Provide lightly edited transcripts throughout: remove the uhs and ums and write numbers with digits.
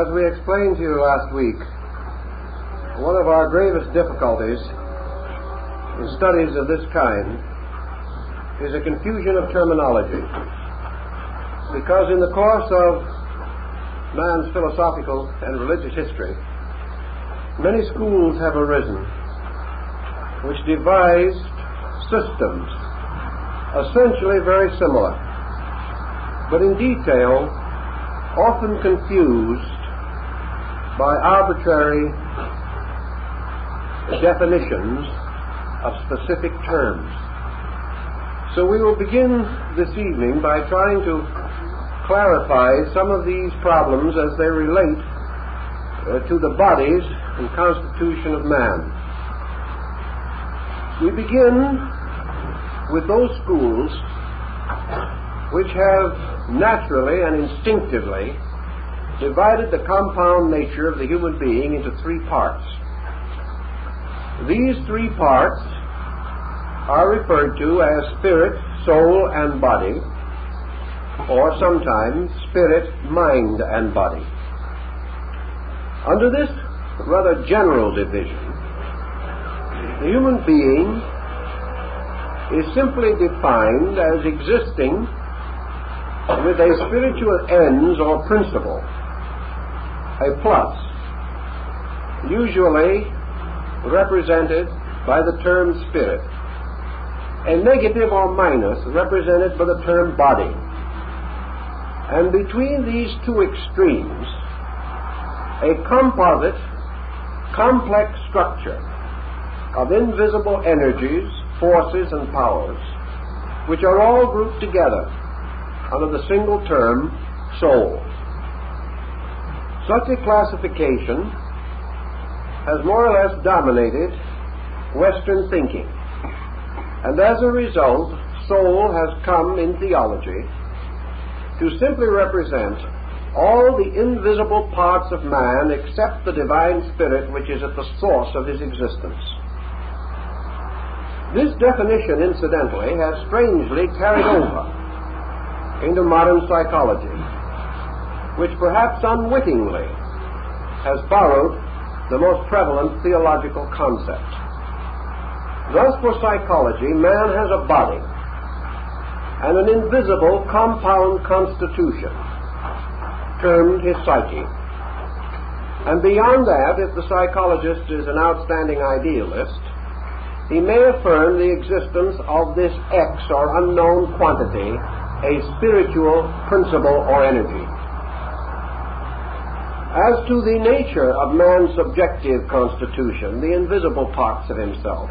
As we explained to you last week, one of our gravest difficulties in studies of this kind is a confusion of terminology. Because in the course of man's philosophical and religious history, many schools have arisen which devised systems essentially very similar, but in detail often confused by arbitrary definitions of specific terms. So we will begin this evening by trying to clarify some of these problems as they relate to the bodies and constitution of man. We begin with those schools which have naturally and instinctively divided the compound nature of the human being into three parts. These three parts are referred to as spirit, soul, and body, or sometimes spirit, mind, and body. Under this rather general division, the human being is simply defined as existing with a spiritual ends or principle, a plus, usually represented by the term spirit, a negative or minus represented by the term body. And between these two extremes, a composite, complex structure of invisible energies, forces, and powers, which are all grouped together under the single term soul. Such a classification has more or less dominated Western thinking, and as a result, soul has come in theology to simply represent all the invisible parts of man except the divine spirit which is at the source of his existence. This definition, incidentally, has strangely carried over into modern psychology, which perhaps unwittingly has borrowed the most prevalent theological concept. Thus, for psychology, man has a body and an invisible compound constitution termed his psyche. And beyond that, if the psychologist is an outstanding idealist, he may affirm the existence of this X or unknown quantity, a spiritual principle or energy. As to the nature of man's subjective constitution, the invisible parts of himself,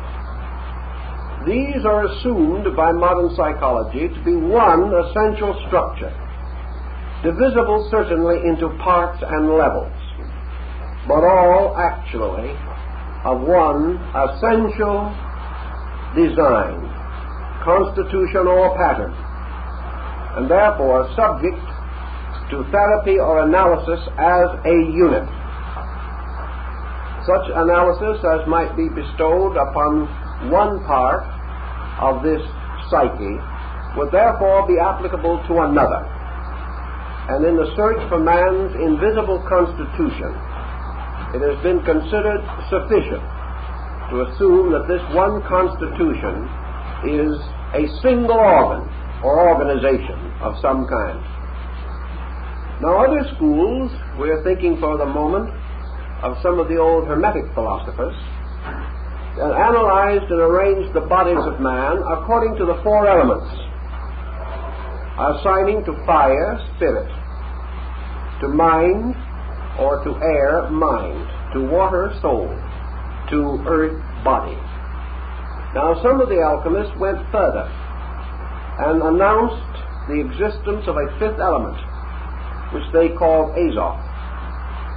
these are assumed by modern psychology to be one essential structure, divisible certainly into parts and levels, but all actually of one essential design, constitution, or pattern, and therefore subject to therapy or analysis as a unit. Such analysis as might be bestowed upon one part of this psyche would therefore be applicable to another. And in the search for man's invisible constitution, it has been considered sufficient to assume that this one constitution is a single organ or organization of some kind. Now, other schools, we're thinking for the moment of some of the old Hermetic philosophers, that analyzed and arranged the bodies of man according to the four elements, assigning to fire, spirit, to mind, or to air, mind, to water, soul, to earth, body. Now, some of the alchemists went further and announced the existence of a fifth element, which they called Azoth,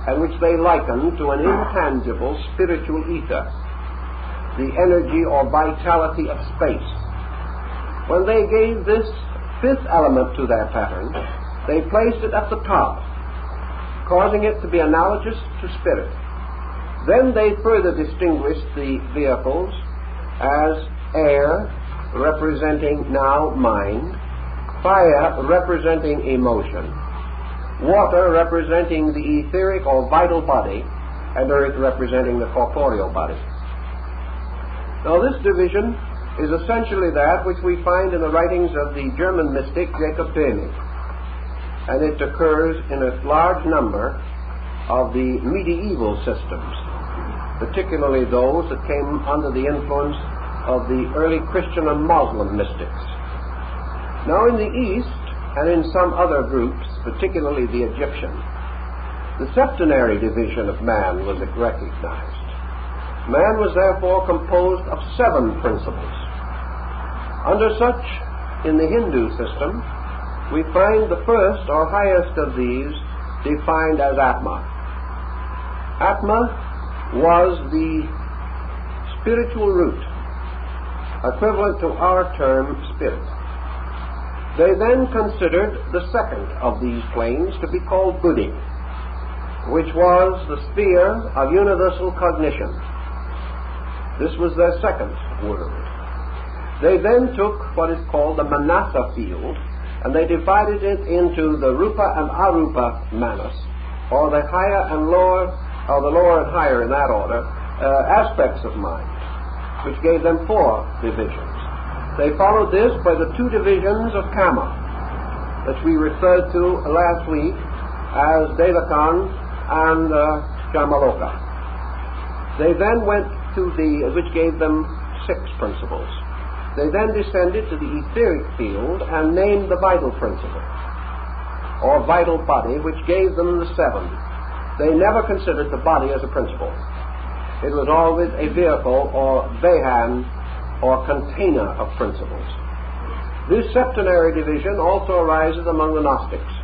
and which they likened to an intangible spiritual ether, the energy or vitality of space. When they gave this fifth element to their pattern, they placed it at the top, causing it to be analogous to spirit. Then they further distinguished the vehicles as air, representing now mind, fire, representing emotion, water representing the etheric or vital body, and earth representing the corporeal body. Now this division is essentially that which we find in the writings of the German mystic Jacob Boehme, and it occurs in a large number of the medieval systems, particularly those that came under the influence of the early Christian and Muslim mystics. Now in the East, and in some other groups, particularly the Egyptian, the septenary division of man was recognized. Man was therefore composed of 7 principles. Under such, in the Hindu system, we find the first or highest of these defined as Atma. Atma was the spiritual root, equivalent to our term spirit. They then considered the second of these planes to be called Buddhi, which was the sphere of universal cognition. This was their second word. They then took what is called the Manasa field, and they divided it into the Rupa and Arupa manas, or the higher and lower, or the lower and higher in that order, aspects of mind, which gave them 4 divisions. They followed this by the 2 divisions of Kama, that we referred to last week as Devakan and Jamaloka. They then went to which gave them 6 principles. They then descended to the etheric field and named the vital principle, or vital body, which gave them the 7. They never considered the body as a principle. It was always a vehicle, or vahan, or container of principles. This septenary division also arises among the Gnostics,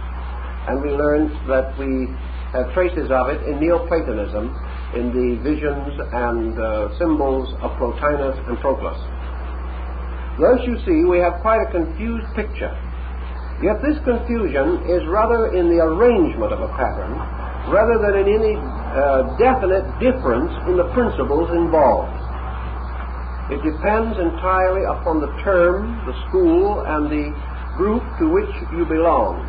and we learned that we have traces of it in Neoplatonism, in the visions and symbols of Plotinus and Proclus. Thus, you see, we have quite a confused picture. Yet this confusion is rather in the arrangement of a pattern, rather than in any definite difference in the principles involved. It depends entirely upon the term, the school, and the group to which you belong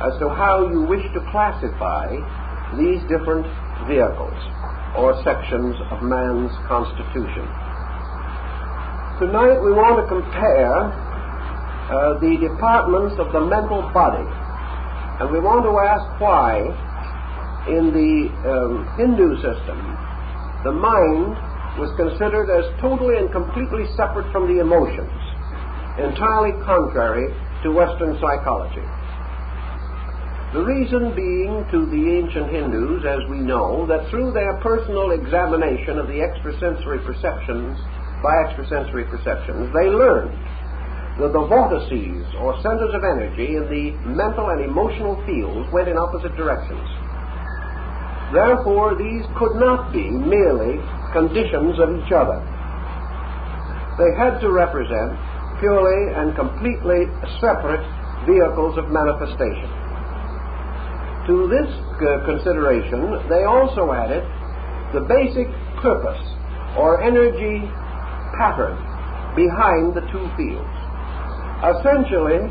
as to how you wish to classify these different vehicles or sections of man's constitution. Tonight we want to compare the departments of the mental body, and we want to ask why in the Hindu system the mind was considered as totally and completely separate from the emotions, entirely contrary to Western psychology. The reason being, to the ancient Hindus, as we know, that through their personal examination of the extrasensory perceptions, they learned that the vortices, or centers of energy, in the mental and emotional fields went in opposite directions. Therefore, these could not be merely conditions of each other. They had to represent purely and completely separate vehicles of manifestation. To this consideration, they also added the basic purpose or energy pattern behind the 2 fields. Essentially,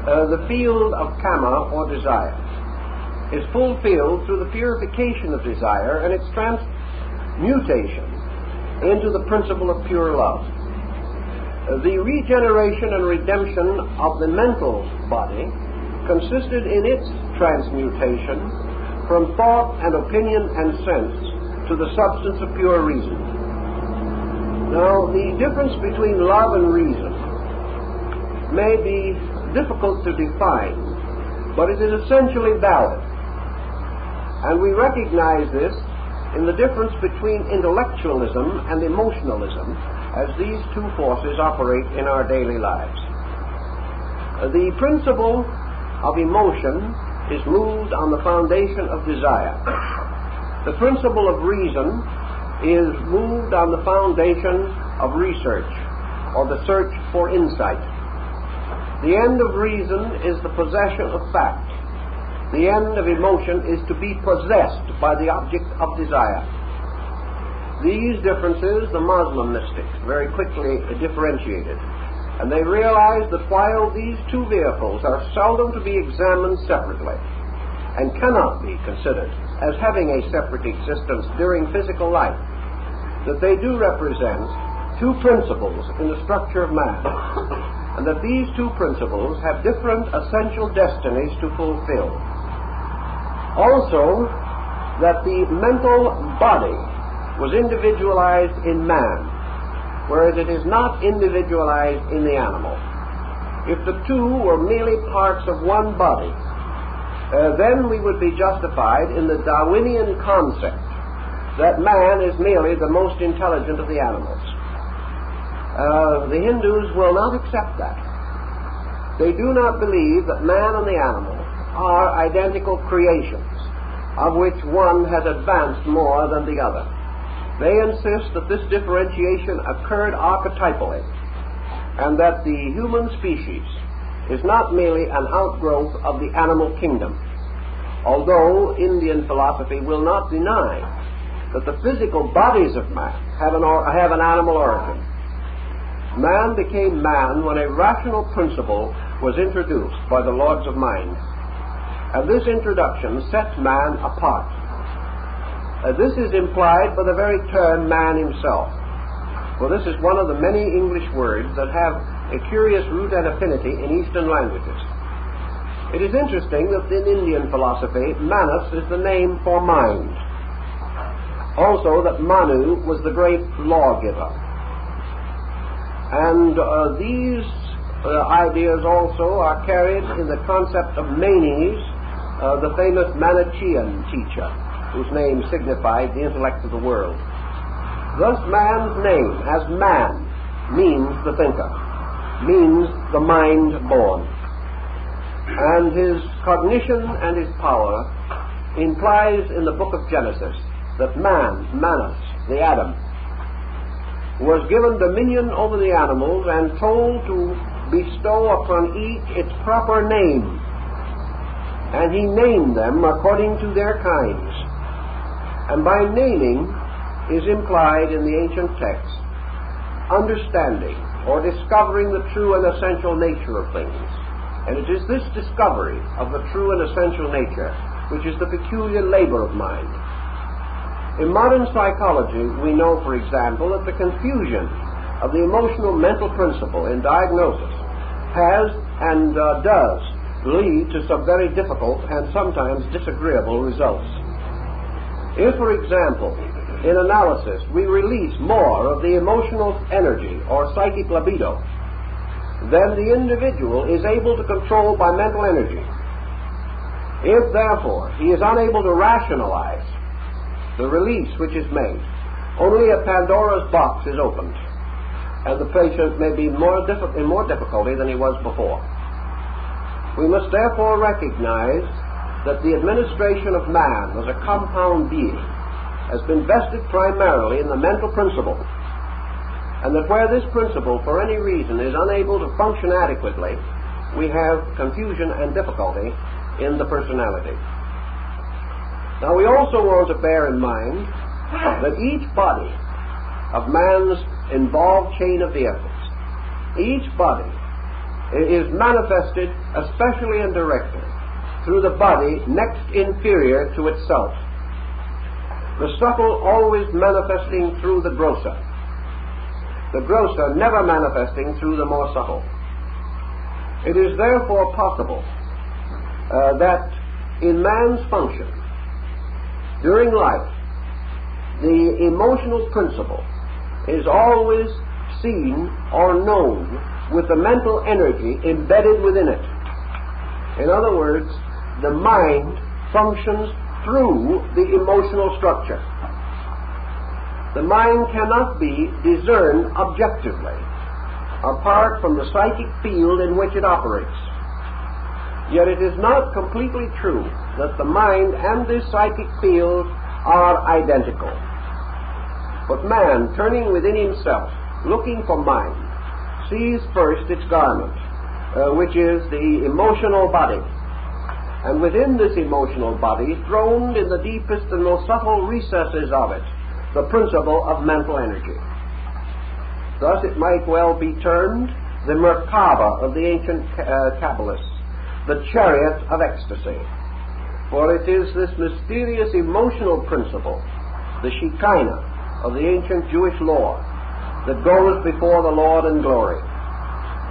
the field of Kama, or desire, is fulfilled through the purification of desire and its transmutation into the principle of pure love. The regeneration and redemption of the mental body consisted in its transmutation from thought and opinion and sense to the substance of pure reason. Now, the difference between love and reason may be difficult to define, but it is essentially valid. And we recognize this in the difference between intellectualism and emotionalism as these 2 forces operate in our daily lives. The principle of emotion is moved on the foundation of desire. The principle of reason is moved on the foundation of research, or the search for insight. The end of reason is the possession of fact. The end of emotion is to be possessed by the object of desire. These differences the Muslim mystics very quickly differentiated, and they realized that while these 2 vehicles are seldom to be examined separately, and cannot be considered as having a separate existence during physical life, that they do represent two principles in the structure of man, and that these two principles have different essential destinies to fulfill. Also, that the mental body was individualized in man, whereas it is not individualized in the animal. If the two were merely parts of one body, then we would be justified in the Darwinian concept that man is merely the most intelligent of the animals. The Hindus will not accept that. They do not believe that man and the animal are identical creations, of which one has advanced more than the other. They insist that this differentiation occurred archetypally, and that the human species is not merely an outgrowth of the animal kingdom, although Indian philosophy will not deny that the physical bodies of man have an animal origin. Man became man when a rational principle was introduced by the lords of mind, and this introduction sets man apart. This is implied by the very term man himself, for this is one of the many English words that have a curious root and affinity in Eastern languages. It is interesting that in Indian philosophy, Manas is the name for mind. Also that Manu was the great lawgiver. And these ideas also are carried in the concept of Manes, the famous Manichaean teacher, whose name signified the intellect of the world. Thus man's name, as man, means the thinker, means the mind born. And his cognition and his power implies in the book of Genesis that man, Manas, the Adam, was given dominion over the animals and told to bestow upon each its proper name. And he named them according to their kinds. And by naming is implied in the ancient text understanding or discovering the true and essential nature of things. And it is this discovery of the true and essential nature which is the peculiar labor of mind. In modern psychology, we know, for example, that the confusion of the emotional mental principle in diagnosis has and does lead to some very difficult and sometimes disagreeable results. If, for example, in analysis we release more of the emotional energy or psychic libido, then the individual is able to control by mental energy. If, therefore, he is unable to rationalize the release which is made, only a Pandora's box is opened, and the patient may be in more difficulty than he was before. We must therefore recognize that the administration of man as a compound being has been vested primarily in the mental principle, and that where this principle for any reason is unable to function adequately, we have confusion and difficulty in the personality. Now we also want to bear in mind that each body of man's involved chain of vehicles, each body is manifested especially and directly through the body next inferior to itself. The subtle always manifesting through the grosser. The grosser never manifesting through the more subtle. It is therefore possible that in man's function during life, the emotional principle is always seen or known with the mental energy embedded within it. In other words, the mind functions through the emotional structure. The mind cannot be discerned objectively apart from the psychic field in which it operates. Yet it is not completely true that the mind and this psychic field are identical. But man, turning within himself, looking for mind, sees first its garment, which is the emotional body. And within this emotional body, throned in the deepest and most subtle recesses of it, the principle of mental energy. Thus it might well be termed the Merkaba of the ancient Kabbalists, the chariot of ecstasy. For it is this mysterious emotional principle, the Shekinah of the ancient Jewish law, that goes before the Lord in glory,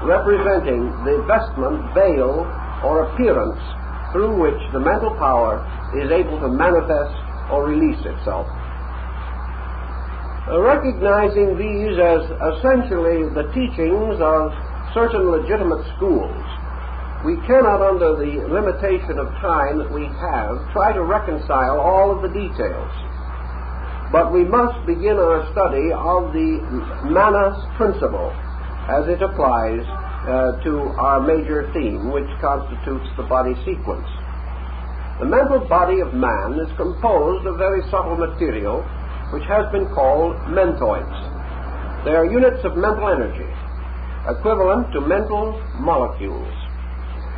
representing the vestment, veil, or appearance through which the mental power is able to manifest or release itself. Recognizing these as essentially the teachings of certain legitimate schools, we cannot, under the limitation of time that we have, try to reconcile all of the details. But we must begin our study of the manas principle as it applies to our major theme, which constitutes the body sequence. The mental body of man is composed of very subtle material which has been called mentoids. They are units of mental energy, equivalent to mental molecules.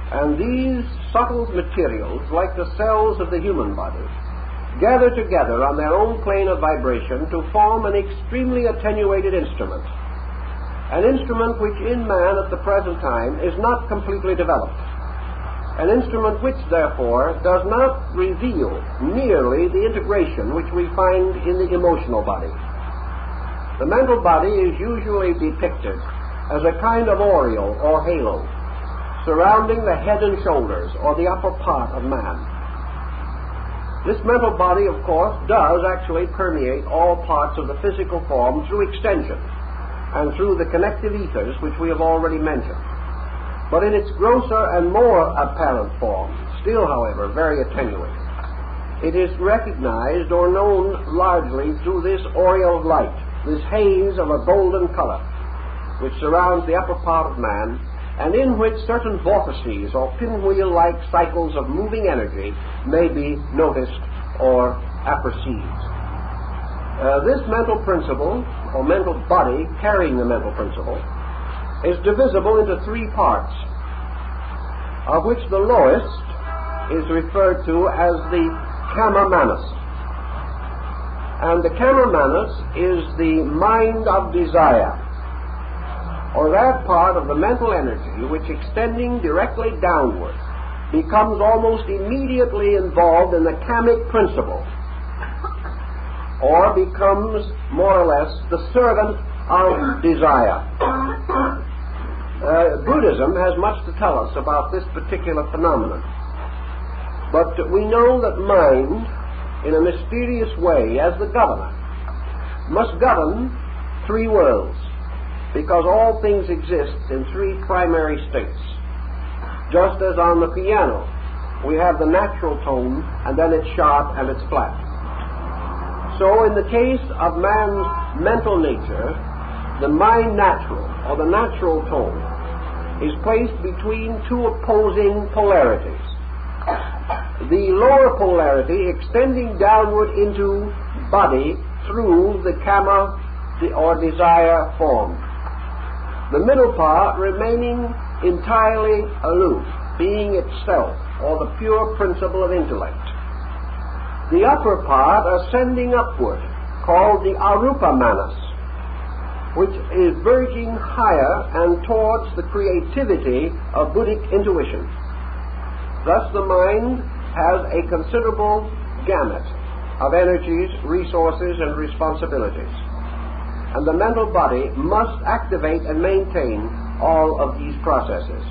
And these subtle materials, like the cells of the human body, gather together on their own plane of vibration to form an extremely attenuated instrument. An instrument which in man at the present time is not completely developed. An instrument which, therefore, does not reveal nearly the integration which we find in the emotional body. The mental body is usually depicted as a kind of aureole or halo surrounding the head and shoulders, or the upper part of man. This mental body, of course, does actually permeate all parts of the physical form through extension and through the connective ethers which we have already mentioned. But in its grosser and more apparent form, still, however, very attenuated, it is recognized or known largely through this aureole of light, this haze of a golden color, which surrounds the upper part of man, and in which certain vortices or pinwheel-like cycles of moving energy may be noticed or apperceived. This mental principle, or mental body carrying the mental principle, is divisible into three parts, of which the lowest is referred to as the kama manas. And the kama manas is the mind of desire, or that part of the mental energy which, extending directly downward, becomes almost immediately involved in the kamic principle, or becomes more or less the servant of desire. Buddhism has much to tell us about this particular phenomenon. But we know that mind, in a mysterious way, as the governor, must govern three worlds, because all things exist in three primary states. Just as on the piano, we have the natural tone, and then it's sharp and it's flat. So in the case of man's mental nature, the mind natural, or the natural tone, is placed between two opposing polarities. The lower polarity extending downward into body through the kama, or desire form. The middle part remaining entirely aloof, being itself, or the pure principle of intellect. The upper part ascending upward, called the Arupa manas, which is verging higher and towards the creativity of Buddhic intuition. Thus the mind has a considerable gamut of energies, resources, and responsibilities. And the mental body must activate and maintain all of these processes.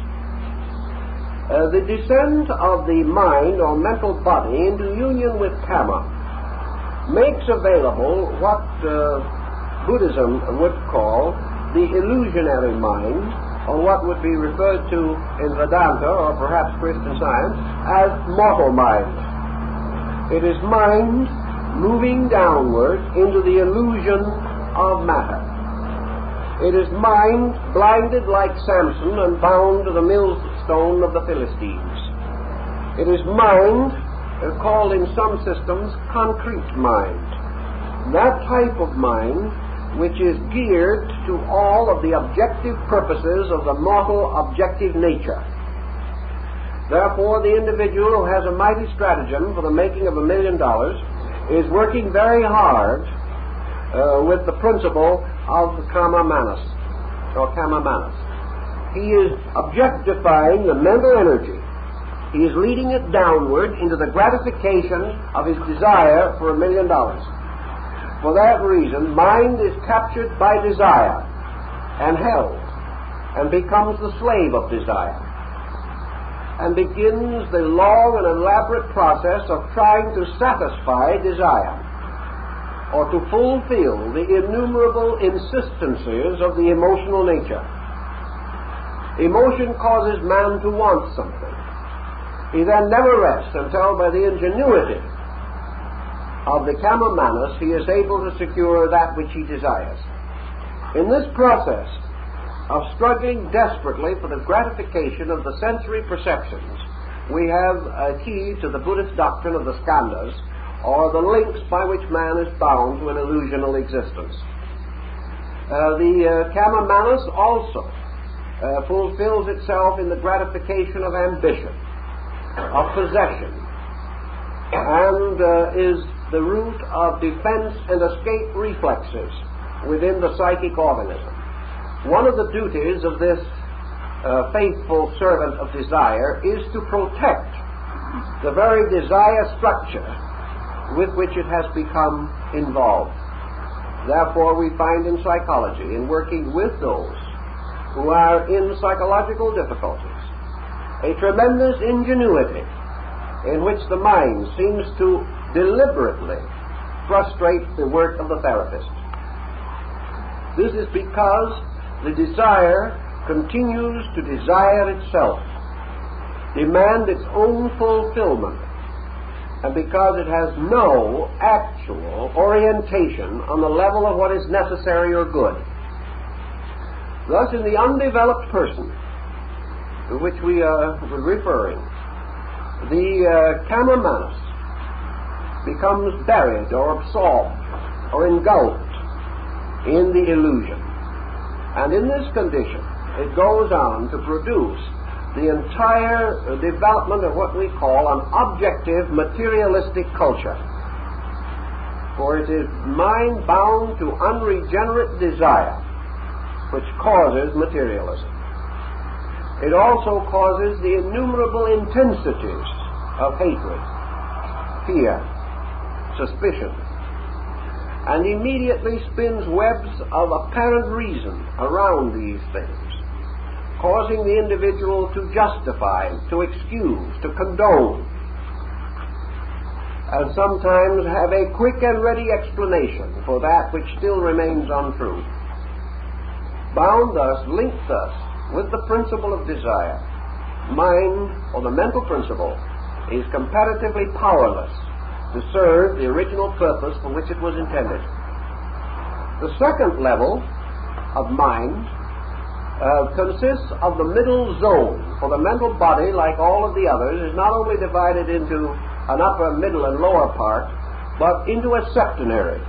The descent of the mind or mental body into union with kama makes available what Buddhism would call the illusionary mind, or what would be referred to in Vedanta, or perhaps Christian Science, as mortal mind. It is mind moving downward into the illusion of matter. It is mind blinded like Samson and bound to the millstone of the Philistines. It is mind called in some systems concrete mind. That type of mind which is geared to all of the objective purposes of the mortal objective nature. Therefore, the individual who has a mighty stratagem for the making of $1 million is working very hard with the principle of kama manas, or kama manas. He is objectifying the mental energy he is leading it downward into the gratification of his desire for $1 million. For that reason, mind is captured by desire and held, and becomes the slave of desire, and begins the long and elaborate process of trying to satisfy desire, or to fulfill the innumerable insistencies of the emotional nature. Emotion causes man to want something. He then never rests until, by the ingenuity of the Kama-manas, he is able to secure that which he desires. In this process of struggling desperately for the gratification of the sensory perceptions, we have a key to the Buddhist doctrine of the skandhas, or the links by which man is bound to an illusional existence. The Kama-manas also fulfills itself in the gratification of ambition, of possession, and is the root of defense and escape reflexes within the psychic organism. One of the duties of this faithful servant of desire is to protect the very desire structure with which it has become involved. Therefore, we find in psychology, in working with those who are in psychological difficulties, a tremendous ingenuity in which the mind seems to deliberately frustrate the work of the therapist. This is because the desire continues to desire itself, demand its own fulfillment, and because it has no actual orientation on the level of what is necessary or good. Thus, in the undeveloped person to which we are referring, the Kama-manas becomes buried or absorbed or engulfed in the illusion. And in this condition, it goes on to produce the entire development of what we call an objective materialistic culture. For it is mind bound to unregenerate desire which causes materialism. It also causes the innumerable intensities of hatred, fear, suspicion, and immediately spins webs of apparent reason around these things, causing the individual to justify, to excuse, to condone, and sometimes have a quick and ready explanation for that which still remains untrue. Bound thus, linked thus, with the principle of desire, mind, or the mental principle, is comparatively powerless to serve the original purpose for which it was intended. The second level of mind consists of the middle zone, for the mental body, like all of the others, is not only divided into an upper, middle, and lower part, but into a septenary,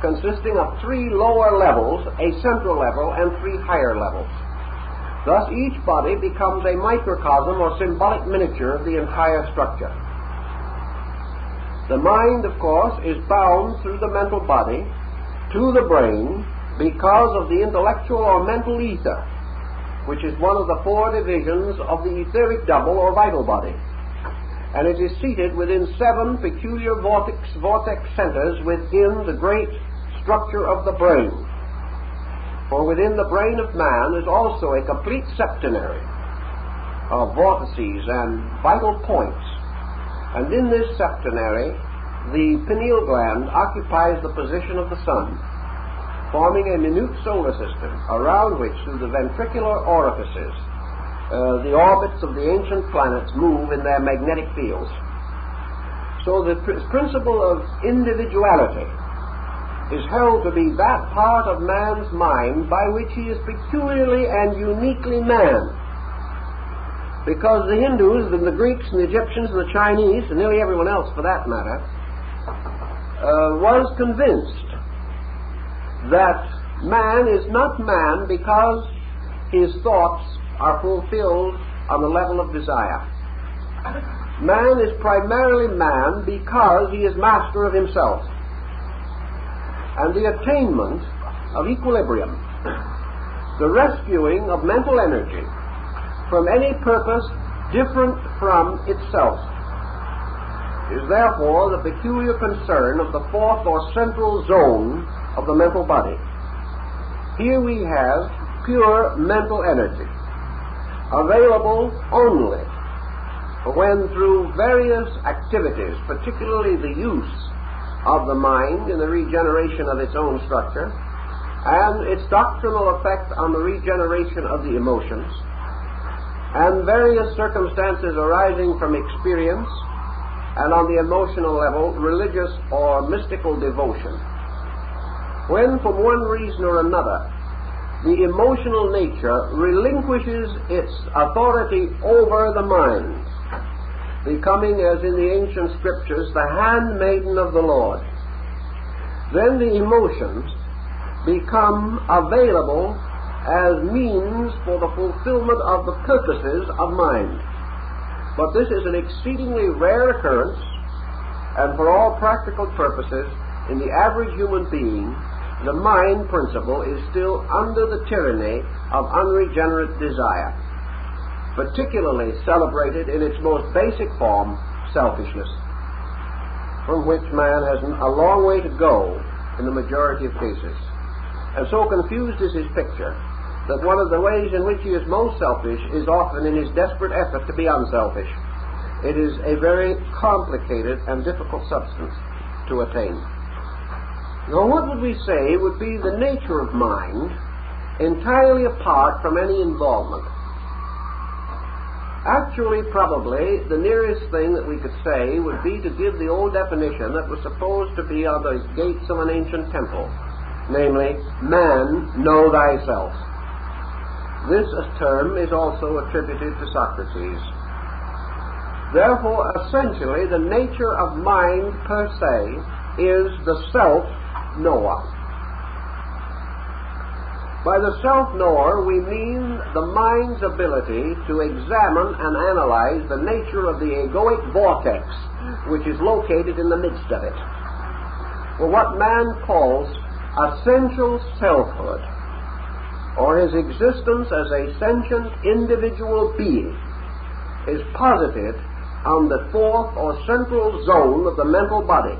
consisting of 3 lower levels, a central level, and 3 higher levels. Thus, each body becomes a microcosm or symbolic miniature of the entire structure. The mind, of course, is bound through the mental body to the brain because of the intellectual or mental ether, which is one of the 4 divisions of the etheric double or vital body. And it is seated within 7 peculiar vortex centers within the great structure of the brain. For within the brain of man is also a complete septenary of vortices and vital points. And in this septenary, the pineal gland occupies the position of the sun, forming a minute solar system around which, through the ventricular orifices, the orbits of the ancient planets move in their magnetic fields. So the principle of individuality is held to be that part of man's mind by which he is peculiarly and uniquely man. Because the Hindus and the Greeks and the Egyptians and the Chinese, and nearly everyone else for that matter, was convinced that man is not man because his thoughts are fulfilled on the level of desire. Man is primarily man because he is master of himself. And the attainment of equilibrium, the rescuing of mental energy from any purpose different from itself. It is therefore the peculiar concern of the fourth or central zone of the mental body. Here we have pure mental energy, available only when through various activities, particularly the use of the mind in the regeneration of its own structure, and its doctrinal effect on the regeneration of the emotions, and various circumstances arising from experience, and on the emotional level, religious or mystical devotion. When, for one reason or another, the emotional nature relinquishes its authority over the mind, becoming, as in the ancient scriptures, the handmaiden of the Lord, then the emotions become available as means for the fulfillment of the purposes of mind. But this is an exceedingly rare occurrence, and for all practical purposes, in the average human being, the mind principle is still under the tyranny of unregenerate desire, particularly celebrated in its most basic form, selfishness, from which man has a long way to go in the majority of cases. And so confused is his picture that one of the ways in which he is most selfish is often in his desperate effort to be unselfish. It is a very complicated and difficult substance to attain. Now, what would we say would be the nature of mind entirely apart from any involvement? Actually, probably, the nearest thing that we could say would be to give the old definition that was supposed to be on the gates of an ancient temple, namely, man, know thyself. This term is also attributed to Socrates. Therefore, essentially, the nature of mind per se is the self-knower. By the self-knower, we mean the mind's ability to examine and analyze the nature of the egoic vortex, which is located in the midst of it. For what man calls essential selfhood, or his existence as a sentient individual being, is posited on the fourth or central zone of the mental body,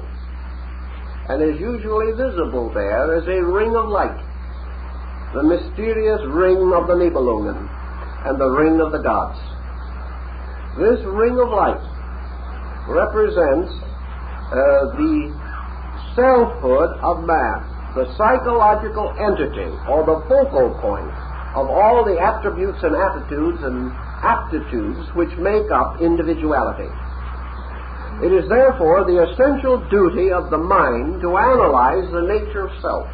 and is usually visible there as a ring of light, the mysterious ring of the Nibelungen and the ring of the gods. This ring of light represents the selfhood of man, the psychological entity, or the focal point of all the attributes and attitudes and aptitudes which make up individuality. It is therefore the essential duty of the mind to analyze the nature of self.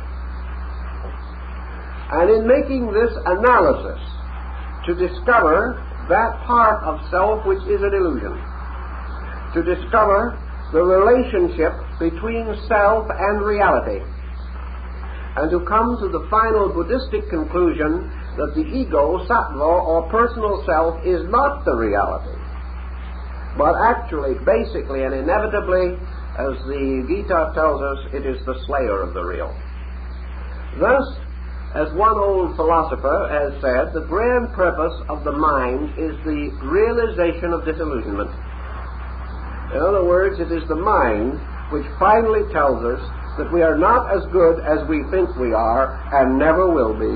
And in making this analysis, to discover that part of self which is an illusion, to discover the relationship between self and reality, and to come to the final Buddhistic conclusion that the ego, sattva, or personal self is not the reality, but actually, basically, and inevitably, as the Gita tells us, it is the slayer of the real. Thus, as one old philosopher has said, the grand purpose of the mind is the realization of disillusionment. In other words, it is the mind which finally tells us that we are not as good as we think we are and never will be.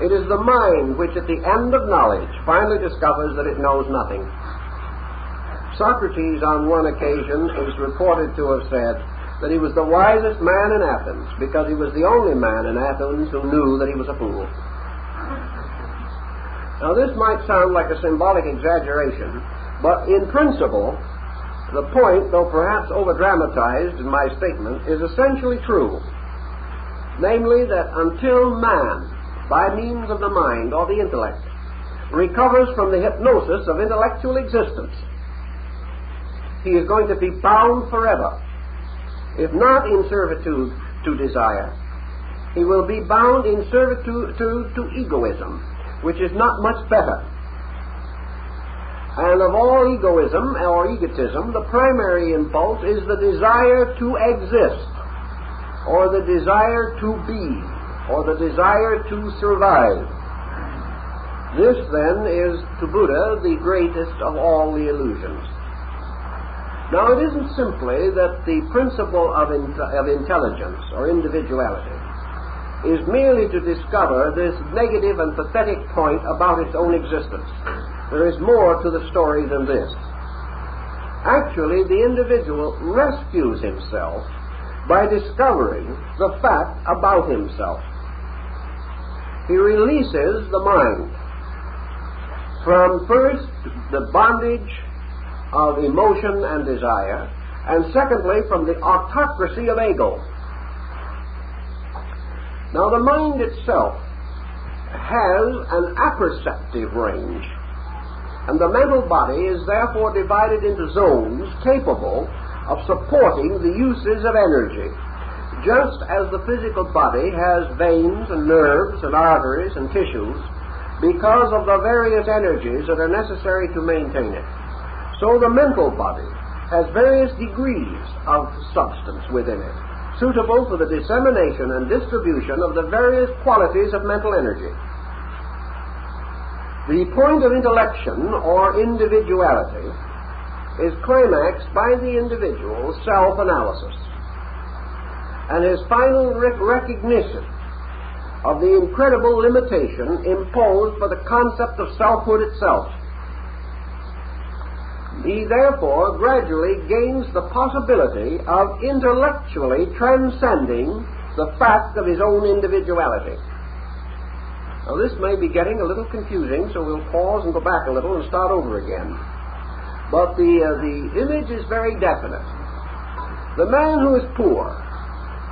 It is the mind which at the end of knowledge finally discovers that it knows nothing. Socrates on one occasion is reported to have said that he was the wisest man in Athens because he was the only man in Athens who knew that he was a fool. Now this might sound like a symbolic exaggeration, but in principle, the point, though perhaps over-dramatized in my statement, is essentially true. Namely, that until man, by means of the mind or the intellect, recovers from the hypnosis of intellectual existence, he is going to be bound forever. If not in servitude to desire, he will be bound in servitude to egoism, which is not much better. And of all egoism or egotism, the primary impulse is the desire to exist, or the desire to be, or the desire to survive. This, then, is, to Buddha, the greatest of all the illusions. Now, it isn't simply that the principle of intelligence or individuality is merely to discover this negative and pathetic point about its own existence. There is more to the story than this. Actually, the individual rescues himself by discovering the fact about himself. He releases the mind from, first, the bondage of emotion and desire, and secondly, from the autocracy of ego. Now, the mind itself has an apperceptive range, and the mental body is therefore divided into zones capable of supporting the uses of energy, just as the physical body has veins and nerves and arteries and tissues because of the various energies that are necessary to maintain it. So the mental body has various degrees of substance within it, suitable for the dissemination and distribution of the various qualities of mental energy. The point of intellection, or individuality, is climaxed by the individual's self-analysis and his final recognition of the incredible limitation imposed by the concept of selfhood itself. He therefore gradually gains the possibility of intellectually transcending the fact of his own individuality. Now, this may be getting a little confusing, so we'll pause and go back a little and start over again. But the image is very definite. The man who is poor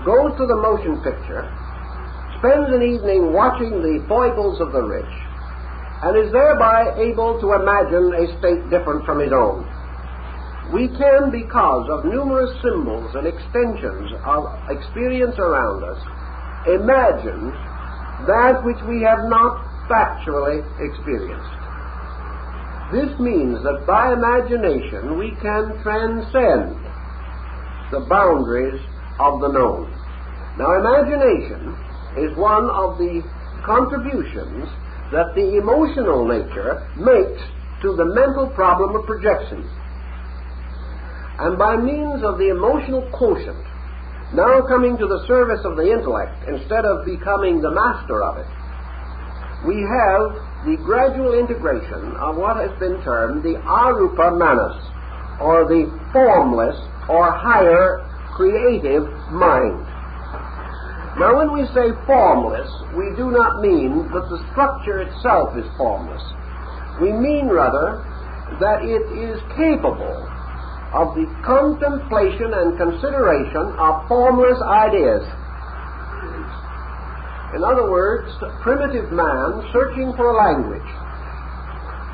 goes to the motion picture, spends an evening watching the foibles of the rich, and is thereby able to imagine a state different from his own. We can, because of numerous symbols and extensions of experience around us, imagine that which we have not factually experienced. This means that by imagination we can transcend the boundaries of the known. Now, imagination is one of the contributions that the emotional nature makes to the mental problem of projection. And by means of the emotional quotient, now coming to the service of the intellect instead of becoming the master of it, we have the gradual integration of what has been termed the Arupa manas, or the formless or higher creative mind. Now, when we say formless, we do not mean that the structure itself is formless. We mean, rather, that it is capable of the contemplation and consideration of formless ideas. In other words, primitive man, searching for a language,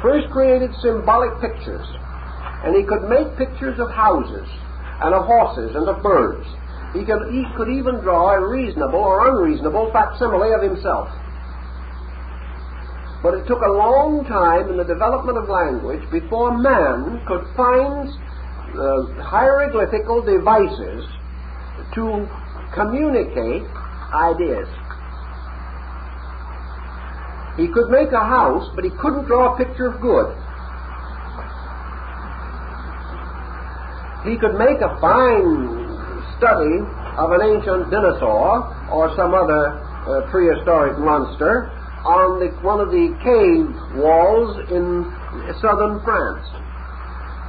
first created symbolic pictures, and he could make pictures of houses and of horses and of birds. He could even draw a reasonable or unreasonable facsimile of himself. But it took a long time in the development of language before man could find hieroglyphical devices to communicate ideas. He could make a house, but he couldn't draw a picture of good. He could make a fine study of an ancient dinosaur or some other prehistoric monster on one of the cave walls in southern France.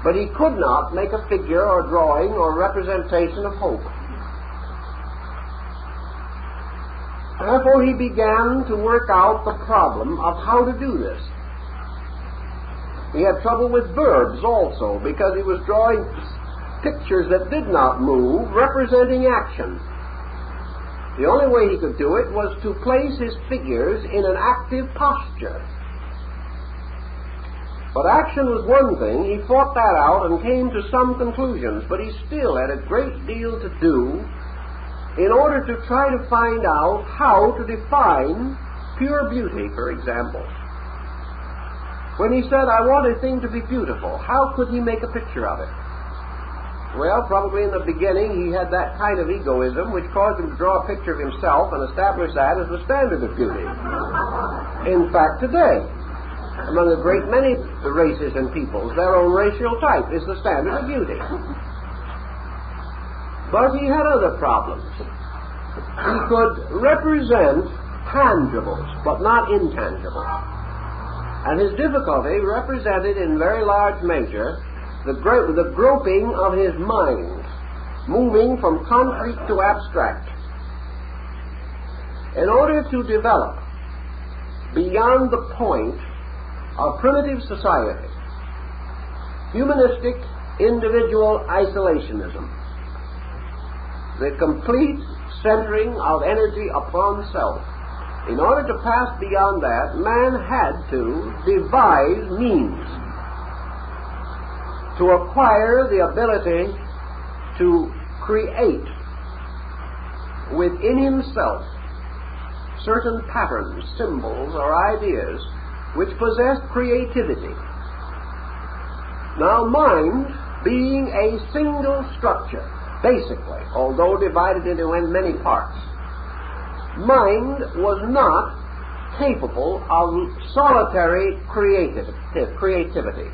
But he could not make a figure or drawing or representation of hope. Therefore, he began to work out the problem of how to do this. He had trouble with verbs also, because he was drawing pictures that did not move, representing action. The only way he could do it was to place his figures in an active posture. But action was one thing. He fought that out and came to some conclusions, but he still had a great deal to do in order to try to find out how to define pure beauty, for example. When he said, "I want a thing to be beautiful," how could he make a picture of it? Well, probably in the beginning he had that kind of egoism which caused him to draw a picture of himself and establish that as the standard of beauty. In fact, today, Among a great many races and peoples, their own racial type is the standard of beauty. But he had other problems. He could represent tangibles, but not intangibles. And his difficulty represented in very large measure the groping of his mind, moving from concrete to abstract. In order to develop beyond the point of primitive society, humanistic individual isolationism, the complete centering of energy upon self, in order to pass beyond that, man had to devise means to acquire the ability to create within himself certain patterns, symbols, or ideas which possessed creativity. Now, mind, being a single structure, basically, although divided into many parts, mind was not capable of solitary creativity.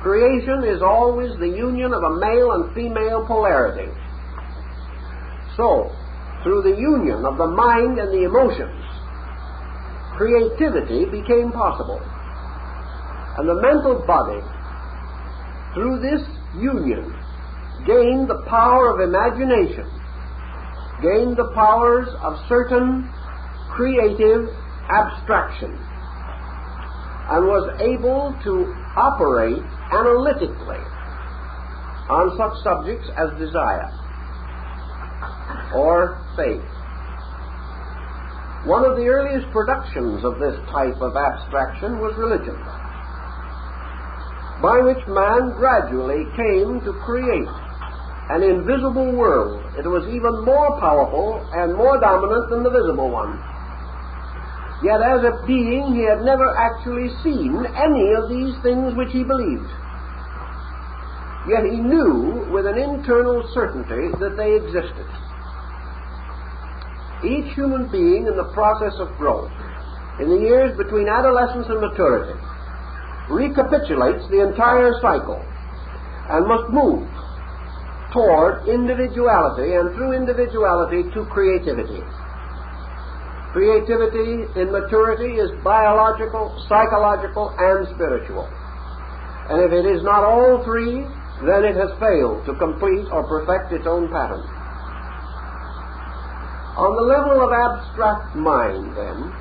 Creation is always the union of a male and female polarity. So, through the union of the mind and the emotions, creativity became possible. And the mental body, through this union, gained the power of imagination, gained the powers of certain creative abstraction, and was able to operate analytically on such subjects as desire or faith. One of the earliest productions of this type of abstraction was religion, by which man gradually came to create an invisible world. It was even more powerful and more dominant than the visible one. Yet as a being, he had never actually seen any of these things which he believed. Yet he knew with an internal certainty that they existed. Each human being in the process of growth, in the years between adolescence and maturity, recapitulates the entire cycle and must move toward individuality, and through individuality to creativity. Creativity in maturity is biological, psychological, and spiritual. And if it is not all three, then it has failed to complete or perfect its own pattern. On the level of abstract mind, then,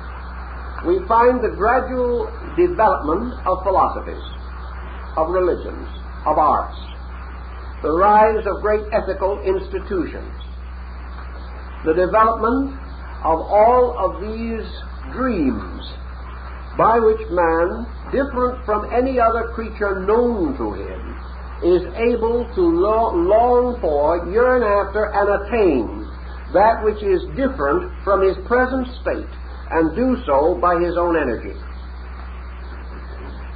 we find the gradual development of philosophies, of religions, of arts, the rise of great ethical institutions, the development of all of these dreams by which man, different from any other creature known to him, is able to long for, yearn after, and attain that which is different from his present state, and do so by his own energy.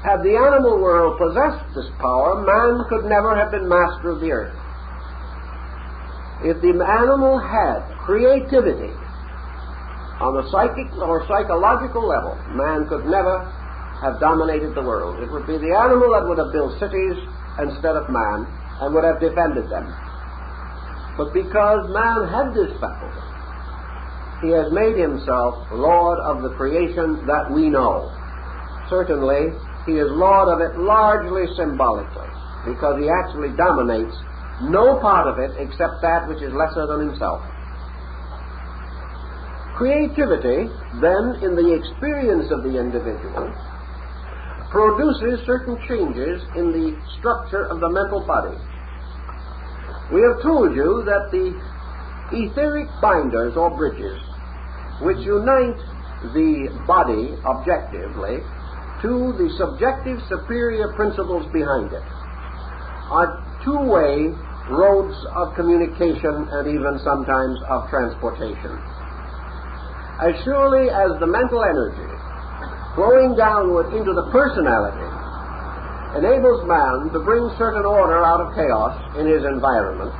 Had the animal world possessed this power, man could never have been master of the earth. If the animal had creativity on the psychic or psychological level, man could never have dominated the world. It would be the animal that would have built cities instead of man, and would have defended them. But because man had this faculty, he has made himself Lord of the creation that we know. Certainly, he is Lord of it largely symbolically, because he actually dominates no part of it except that which is lesser than himself. Creativity, then, in the experience of the individual, produces certain changes in the structure of the mental body. We have told you that the etheric binders or bridges which unite the body objectively to the subjective superior principles behind it are two-way roads of communication and even sometimes of transportation. As surely as the mental energy flowing downward into the personality enables man to bring certain order out of chaos in his environment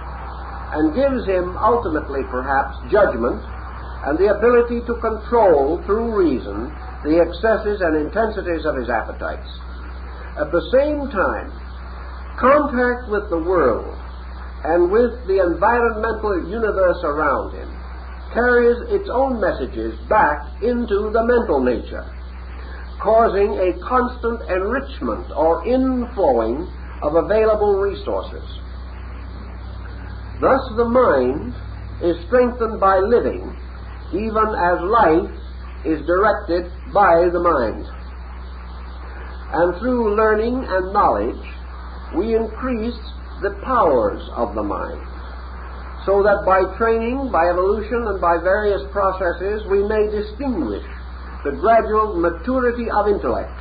and gives him ultimately perhaps judgment and the ability to control through reason the excesses and intensities of his appetites. At the same time, contact with the world and with the environmental universe around him carries its own messages back into the mental nature, causing a constant enrichment or inflowing of available resources. Thus the mind is strengthened by living, even as life is directed by the mind. And through learning and knowledge, we increase the powers of the mind, so that by training, by evolution, and by various processes, we may distinguish the gradual maturity of intellect.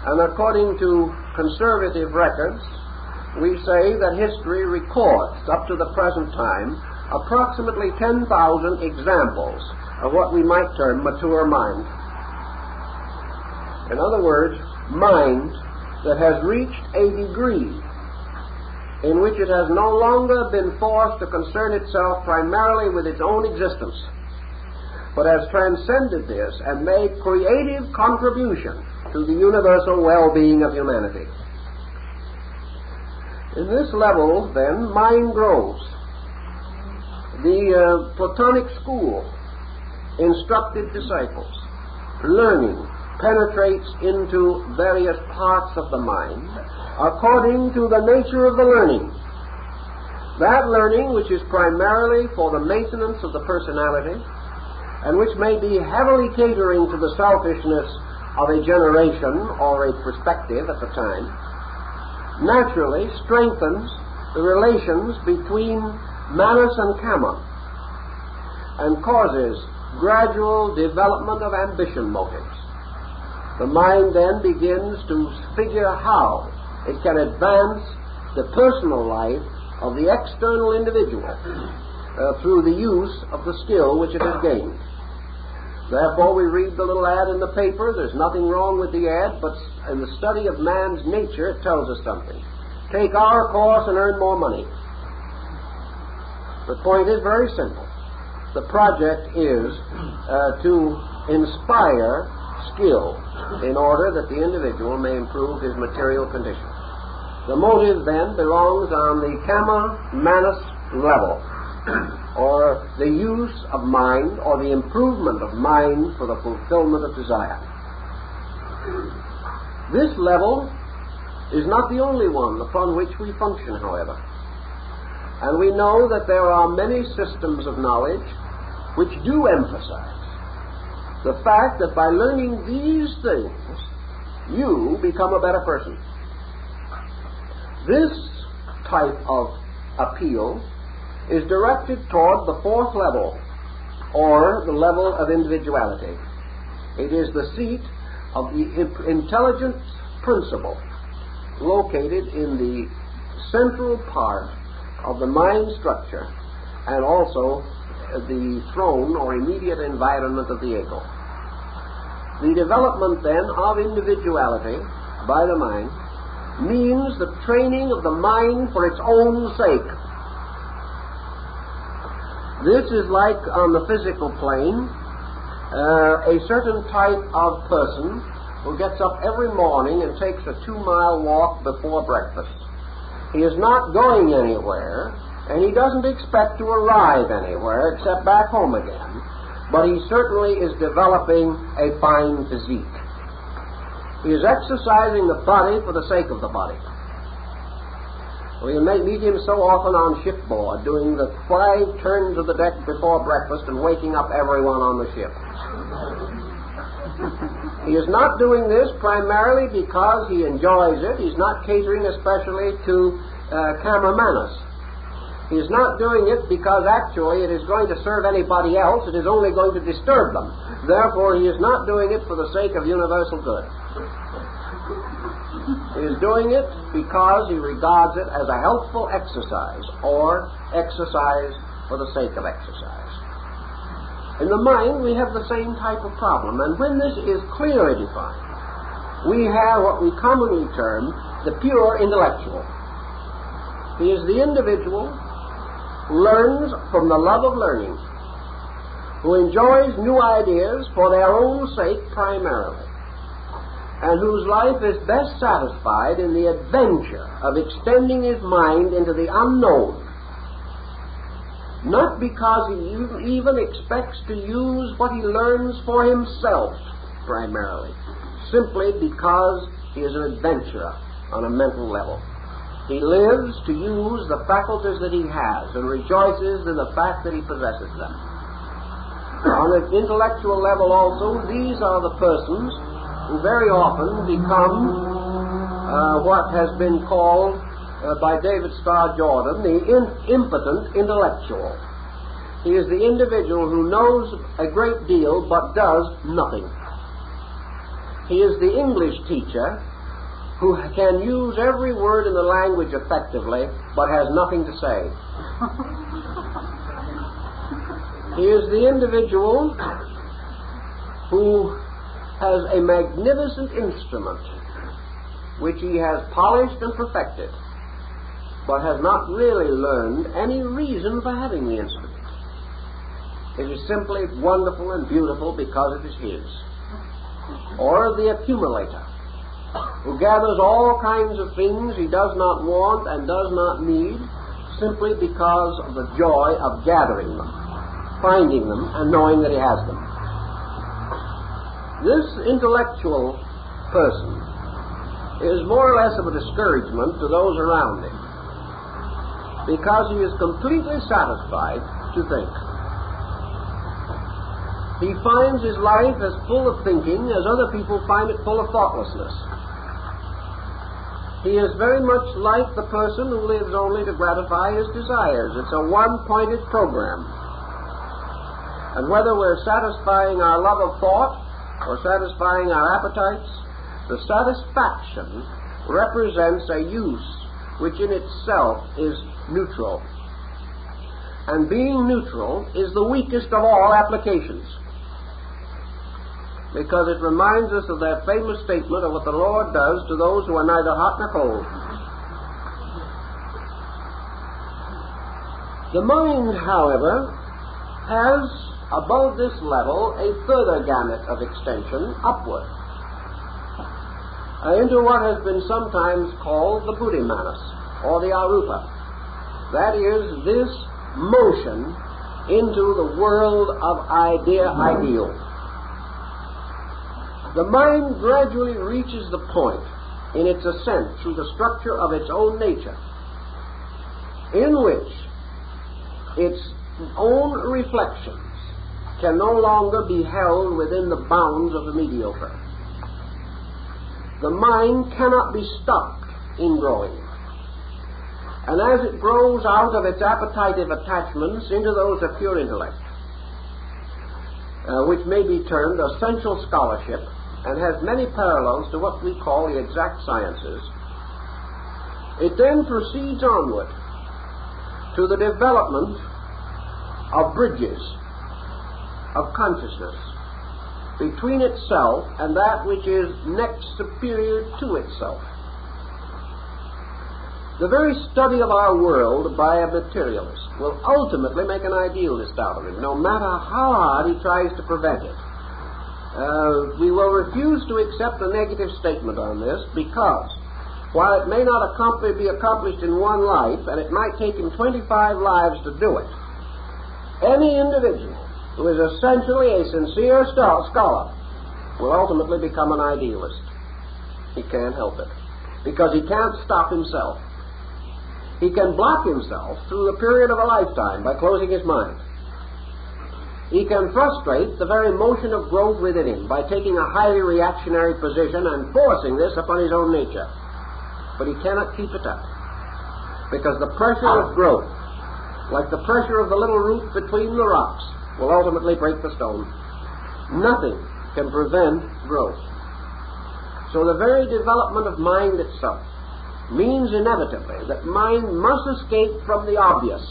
And according to conservative records, we say that history records, up to the present time, approximately 10,000 examples of what we might term mature mind. In other words, mind that has reached a degree in which it has no longer been forced to concern itself primarily with its own existence, but has transcended this and made creative contribution to the universal well-being of humanity. In this level, then, mind grows. The Platonic school instructed disciples. Learning penetrates into various parts of the mind according to the nature of the learning. That learning which is primarily for the maintenance of the personality and which may be heavily catering to the selfishness of a generation or a perspective at the time, naturally strengthens the relations between manas and kama and causes gradual development of ambition motives. The mind then begins to figure how it can advance the personal life of the external individual through the use of the skill which it has gained. Therefore, we read the little ad in the paper. There's nothing wrong with the ad, but in the study of man's nature, it tells us something. Take our course and earn more money. The point is very simple. The project is to inspire skill in order that the individual may improve his material condition. The motive then belongs on the kama manas level, or the use of mind, or the improvement of mind for the fulfillment of desire. This level is not the only one upon which we function, however. And we know that there are many systems of knowledge which do emphasize the fact that by learning these things, you become a better person. This type of appeal is directed toward the fourth level, or the level of individuality. It is the seat of the intelligent principle located in the central part of the mind structure and also the throne or immediate environment of the ego. The development then of individuality by the mind means the training of the mind for its own sake. This is like on the physical plane, a certain type of person who gets up every morning and takes a 2-mile walk before breakfast. He is not going anywhere, and he doesn't expect to arrive anywhere except back home again, but he certainly is developing a fine physique. He is exercising the body for the sake of the body. We may meet him so often on shipboard, doing the 5 turns of the deck before breakfast and waking up everyone on the ship. He is not doing this primarily because he enjoys it. He's not catering especially to kama manas. He is not doing it because actually it is going to serve anybody else. It is only going to disturb them. Therefore, he is not doing it for the sake of universal good. He is doing it because he regards it as a healthful exercise, or exercise for the sake of exercise. In the mind, we have the same type of problem, and when this is clearly defined, we have what we commonly term the pure intellectual. He is the individual who learns from the love of learning, who enjoys new ideas for their own sake primarily, and whose life is best satisfied in the adventure of extending his mind into the unknown, not because he even expects to use what he learns for himself primarily, simply because he is an adventurer on a mental level. He lives to use the faculties that he has and rejoices in the fact that he possesses them. On an intellectual level also, these are the persons who very often become what has been called by David Starr Jordan the impotent intellectual. He is the individual who knows a great deal but does nothing. He is the English teacher who can use every word in the language effectively but has nothing to say. He is the individual who has a magnificent instrument which he has polished and perfected, but has not really learned any reason for having the instrument. It is simply wonderful and beautiful because it is his. Or the accumulator, who gathers all kinds of things he does not want and does not need, simply because of the joy of gathering them, finding them, and knowing that he has them. This intellectual person is more or less of a discouragement to those around him, because he is completely satisfied to think. He finds his life as full of thinking as other people find it full of thoughtlessness. He is very much like the person who lives only to gratify his desires. It's a one-pointed program. And whether we're satisfying our love of thought or satisfying our appetites, the satisfaction represents a use which in itself is neutral. And being neutral is the weakest of all applications, because it reminds us of that famous statement of what the Lord does to those who are neither hot nor cold. The mind, however, has above this level a further gamut of extension upward into what has been sometimes called the buddhimanas, or the Arupa. That is, this motion into the world of ideal. The mind gradually reaches the point in its ascent through the structure of its own nature, in which its own reflections can no longer be held within the bounds of the mediocre. The mind cannot be stopped in growing. And as it grows out of its appetitive attachments into those of pure intellect, which may be termed essential scholarship, and has many parallels to what we call the exact sciences, it then proceeds onward to the development of bridges of consciousness between itself and that which is next superior to itself. The very study of our world by a materialist will ultimately make an idealist out of him, no matter how hard he tries to prevent it. We will refuse to accept a negative statement on this, because while it may not be accomplished in one life, and it might take him 25 lives to do it, any individual who is essentially a sincere scholar will ultimately become an idealist. He can't help it, because he can't stop himself. He can block himself through the period of a lifetime by closing his mind. He can frustrate the very motion of growth within him by taking a highly reactionary position and forcing this upon his own nature. But he cannot keep it up, because the pressure of growth, like the pressure of the little root between the rocks, will ultimately break the stone. Nothing can prevent growth. So the very development of mind itself means inevitably that mind must escape from the obvious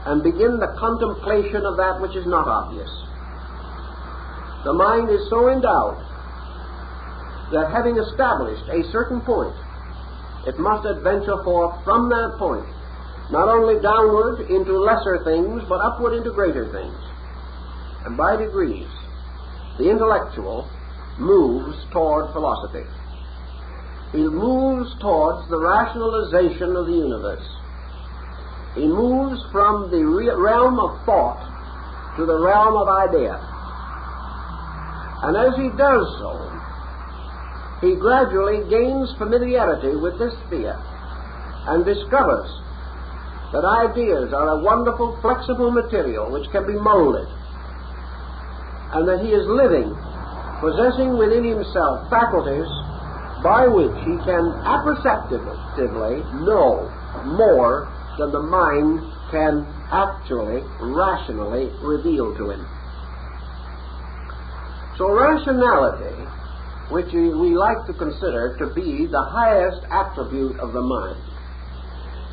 and begin the contemplation of that which is not obvious. The mind is so endowed that, having established a certain point, it must adventure forth from that point, not only downward into lesser things, but upward into greater things. and by degrees, the intellectual moves toward philosophy. He moves towards the rationalization of the universe. He moves from the realm of thought to the realm of idea. And as he does so, he gradually gains familiarity with this sphere and discovers that ideas are a wonderful, flexible material which can be molded, and that he is living, possessing within himself faculties by which he can apperceptively know more than the mind can actually, rationally reveal to him. So rationality, which we like to consider to be the highest attribute of the mind,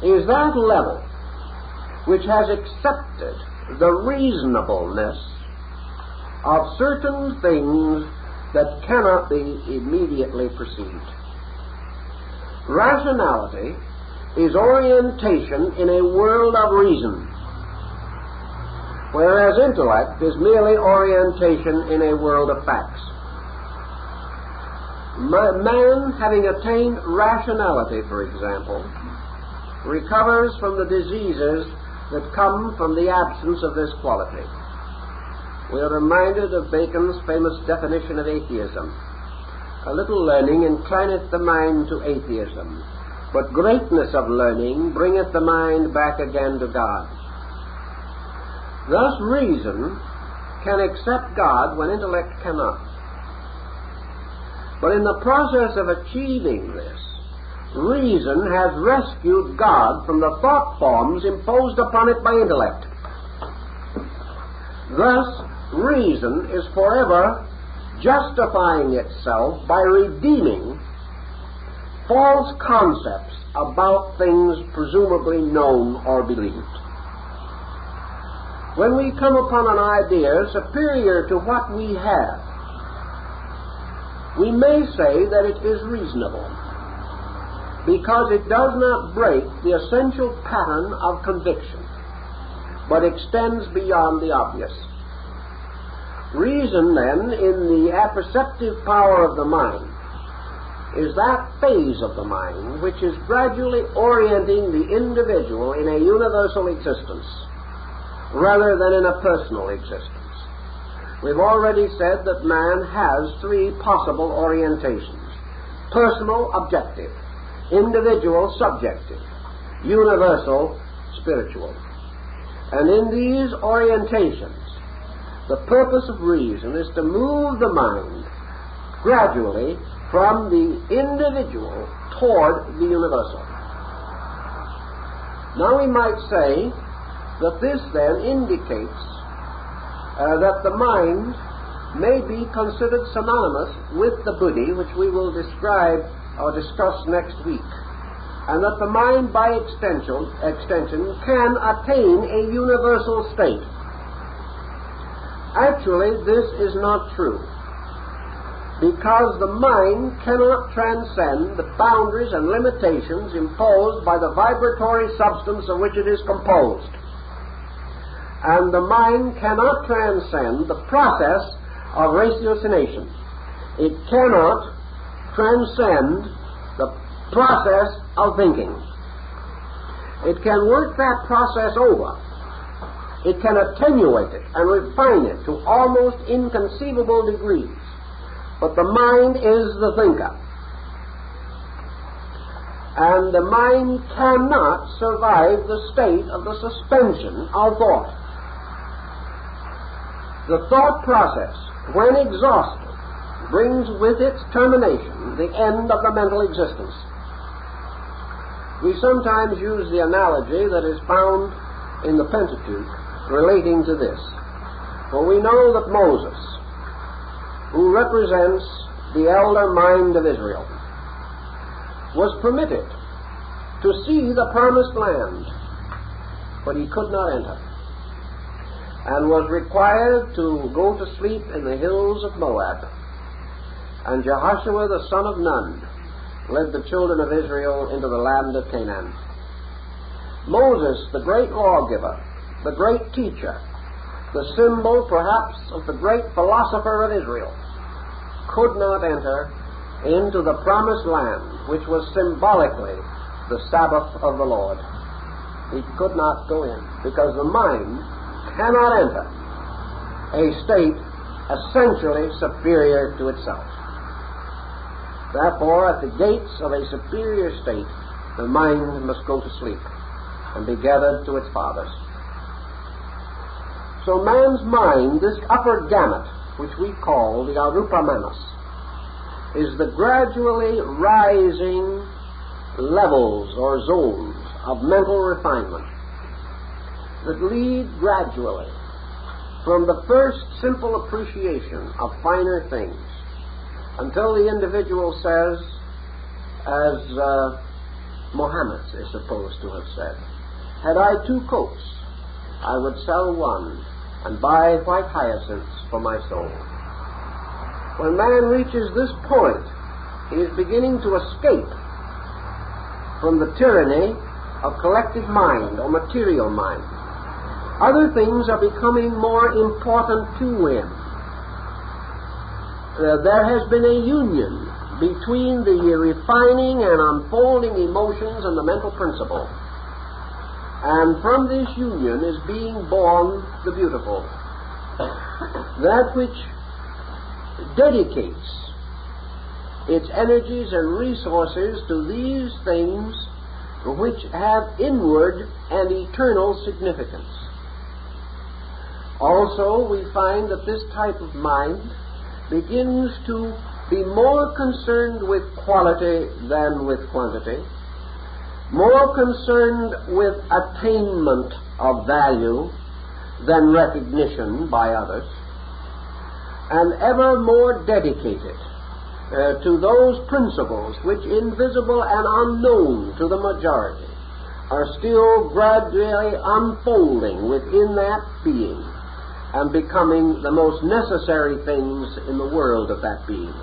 is that level which has accepted the reasonableness of certain things that cannot be immediately perceived. Rationality is orientation in a world of reason, whereas intellect is merely orientation in a world of facts. Man, having attained rationality, for example, recovers from the diseases that come from the absence of this quality. We are reminded of Bacon's famous definition of atheism. A little learning inclineth the mind to atheism, but greatness of learning bringeth the mind back again to God. Thus reason can accept God when intellect cannot. But in the process of achieving this, reason has rescued God from the thought forms imposed upon it by intellect. Thus, reason is forever justifying itself by redeeming false concepts about things presumably known or believed. When we come upon an idea superior to what we have, we may say that it is reasonable, because it does not break the essential pattern of conviction, but extends beyond the obvious. Reason, then, in the apperceptive power of the mind, is that phase of the mind which is gradually orienting the individual in a universal existence, rather than in a personal existence. We've already said that man has three possible orientations: personal, objective; individual, subjective; universal, spiritual. And in these orientations, the purpose of reason is to move the mind gradually from the individual toward the universal. Now we might say that this then indicates that the mind may be considered synonymous with the buddhi, which we will describe or discuss next week, and that the mind by extension can attain a universal state. Actually, this is not true, because the mind cannot transcend the boundaries and limitations imposed by the vibratory substance of which it is composed. And the mind cannot transcend the process of ratiocination. It cannot transcend the process of thinking. It can work that process over. It can attenuate it and refine it to almost inconceivable degrees. But the mind is the thinker. And the mind cannot survive the state of the suspension of thought. The thought process, when exhausted, brings with its termination the end of the mental existence. We sometimes use the analogy that is found in the Pentateuch relating to this. For we know that Moses, who represents the elder mind of Israel, was permitted to see the promised land, but he could not enter, and was required to go to sleep in the hills of Moab. And Jehoshua the son of Nun led the children of Israel into the land of Canaan. Moses, the great lawgiver, the great teacher, the symbol perhaps of the great philosopher of Israel, could not enter into the promised land, which was symbolically the Sabbath of the Lord. He could not go in, because the mind cannot enter a state essentially superior to itself. Therefore, at the gates of a superior state, the mind must go to sleep and be gathered to its fathers. So man's mind, this upper gamut, which we call the Arupa Manas, is the gradually rising levels or zones of mental refinement that lead gradually from the first simple appreciation of finer things until the individual says, as Mohammed is supposed to have said, "Had I 2 coats, I would sell one and buy white hyacinths for my soul." When man reaches this point, he is beginning to escape from the tyranny of collective mind or material mind. Other things are becoming more important to him. There has been a union between the refining and unfolding emotions and the mental principle. And from this union is being born the beautiful. That which dedicates its energies and resources to these things which have inward and eternal significance. Also, we find that this type of mind begins to be more concerned with quality than with quantity, more concerned with attainment of value than recognition by others, and ever more dedicated to those principles which, invisible and unknown to the majority, are still gradually unfolding within that being and becoming the most necessary things in the world of that being.